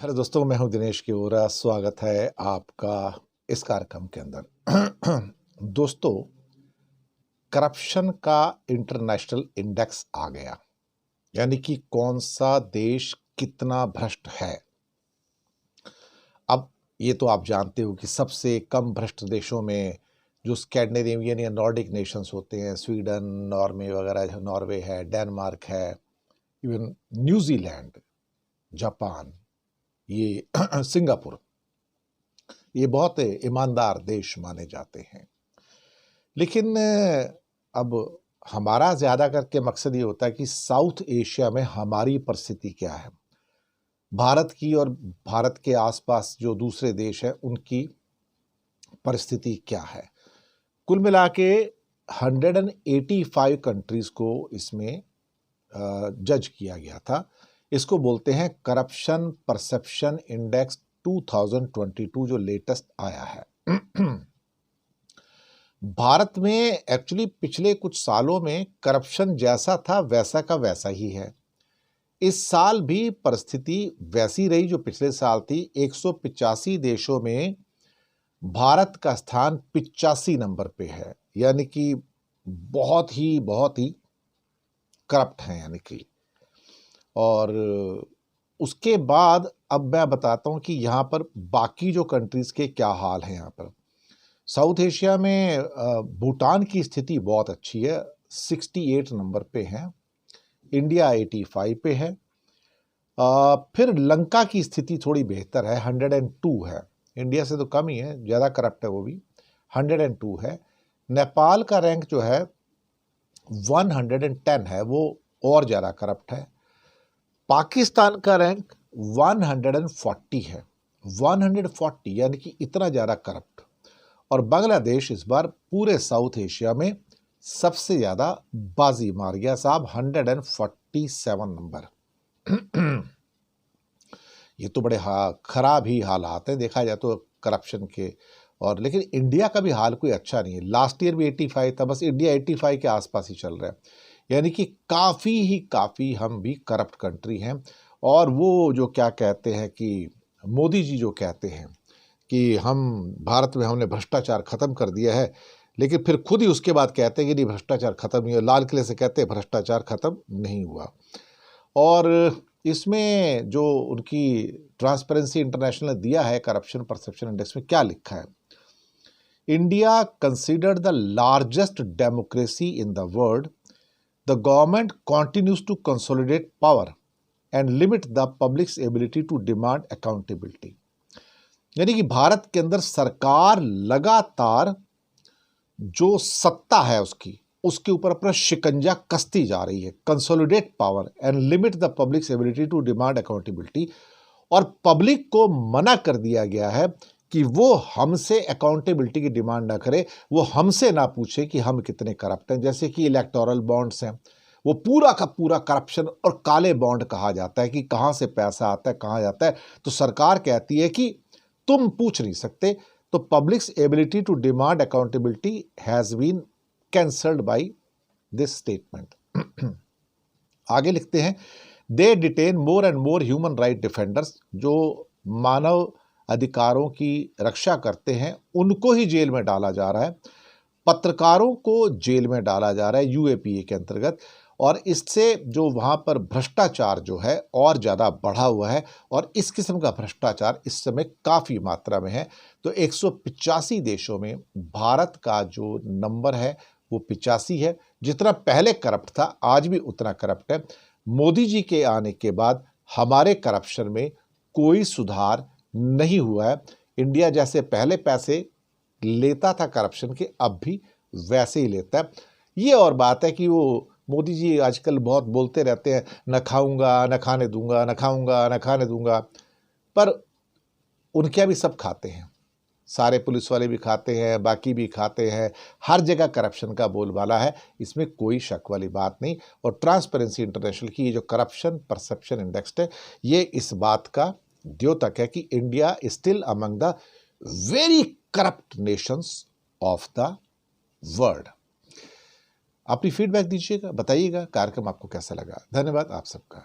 Hello दोस्तों, मैं हूं दिनेश केवरा। स्वागत है आपका इस कार्यक्रम के अंदर। दोस्तों, करप्शन का इंटरनेशनल इंडेक्स आ गया, यानी कि कौन सा देश कितना भ्रष्ट है। अब ये तो आप जानते हो कि सबसे कम भ्रष्ट देशों में जो स्कैंडिनेवियन या नॉर्डिक नेशंस होते हैं, स्वीडन, नॉर्वे वगैरह, नॉर्वे है, डेनमार्क है, इवन न्यूजीलैंड, जापान, ये सिंगापुर, ये बहुत ईमानदार देश माने जाते हैं। लेकिन अब हमारा ज़्यादा करके मकसद ये होता है कि साउथ एशिया में हमारी परिस्थिति क्या है, भारत की और भारत के आसपास जो दूसरे देश हैं उनकी परिस्थिति क्या है। कुल मिला के 185 कंट्रीज़ को इसमें जज किया गया था। इसको बोलते हैं करप्शन परसेप्शन इंडेक्स 2022, जो लेटेस्ट आया है। भारत में एक्चुअली पिछले कुछ सालों में करप्शन जैसा था वैसा का वैसा ही है। इस साल भी परिस्थिति वैसी रही जो पिछले साल थी। 185 देशों में भारत का स्थान 85 नंबर पे है, यानी कि बहुत ही करप्ट हैं, यानी कि। और उसके बाद अब मैं बताता हूं कि यहाँ पर बाकी जो कंट्रीज के क्या हाल है। यहाँ पर साउथ एशिया में भूटान की स्थिति बहुत अच्छी है, 68 नंबर पे है। इंडिया 85 पे है। फिर लंका की स्थिति थोड़ी बेहतर है, 102 है। इंडिया से तो कम ही है, ज़्यादा करप्ट है वो भी, 102 है। नेपाल का रैंक जो है 110 है, वो और ज़्यादा करप्ट है। पाकिस्तान का रैंक 140 है, 140 यानी कि इतना ज़्यादा करप्ट। और बांग्लादेश इस बार पूरे साउथ एशिया में सबसे ज़्यादा बाजी मार गया साहब, 147 नंबर। ये तो बड़े खराब ही हालात हैं देखा जाए तो करप्शन के। और लेकिन इंडिया का भी हाल कोई अच्छा नहीं है। लास्ट ईयर भी 85 था, बस इंडिया 85 के आसपास ही चल रहा है, यानी कि काफ़ी हम भी करप्ट कंट्री हैं। और वो जो क्या कहते हैं कि मोदी जी जो कहते हैं कि हम भारत में हमने भ्रष्टाचार ख़त्म कर दिया है, लेकिन फिर खुद ही उसके बाद कहते हैं कि नहीं, भ्रष्टाचार ख़त्म नहीं हुआ। लाल किले से कहते हैं भ्रष्टाचार ख़त्म नहीं हुआ। और इसमें जो उनकी ट्रांसपेरेंसी इंटरनेशनल ने दिया है करप्शन परसेप्शन इंडेक्स में, क्या लिखा है? India considered the largest democracy in the world, the government continues to consolidate power and limit the public's ability to demand accountability। यानी कि भारत के अंदर सरकार लगातार जो सत्ता है उसके ऊपर अपना शिकंजा कसती जा रही है। Consolidate power and limit the public's ability to demand accountability. और पब्लिक को मना कर दिया गया है कि वो हमसे अकाउंटेबिलिटी की डिमांड ना करे, वो हमसे ना पूछे कि हम कितने करप्ट हैं। जैसे कि इलेक्टोरल बॉन्ड्स हैं, वो पूरा का पूरा करप्शन और काले बॉन्ड कहा जाता है कि कहाँ से पैसा आता है, कहाँ जाता है। तो सरकार कहती है कि तुम पूछ नहीं सकते। तो public's ability to demand accountability has been cancelled by this statement. आगे लिखते हैं, they detain more and more human right defenders. जो मानव अधिकारों की रक्षा करते हैं उनको ही जेल में डाला जा रहा है, पत्रकारों को जेल में डाला जा रहा है यूएपीए के अंतर्गत। और इससे जो वहाँ पर भ्रष्टाचार जो है और ज़्यादा बढ़ा हुआ है। और इस किस्म का भ्रष्टाचार इस समय काफ़ी मात्रा में है। तो 185 देशों में भारत का जो नंबर है वो 85 है। जितना पहले करप्ट था आज भी उतना करप्ट है। मोदी जी के आने के बाद हमारे करप्शन में कोई सुधार नहीं हुआ है। इंडिया जैसे पहले पैसे लेता था करप्शन के, अब भी वैसे ही लेता है। ये और बात है कि वो मोदी जी आजकल बहुत बोलते रहते हैं, न खाऊंगा न खाने दूंगा, न खाऊंगा न खाने दूंगा, पर उनके यहाँ भी सब खाते हैं। सारे पुलिस वाले भी खाते हैं, बाकी भी खाते हैं। हर जगह करप्शन का बोलबाला है, इसमें कोई शक वाली बात नहीं। और ट्रांसपेरेंसी इंटरनेशनल की ये जो करप्शन परसेप्शन इंडेक्स है, ये इस बात का द्योतक है कि India is still among the very corrupt Nations of the world. अपनी फीडबैक दीजिएगा, बताइएगा कार्यक्रम आपको कैसा लगा। धन्यवाद आप सबका।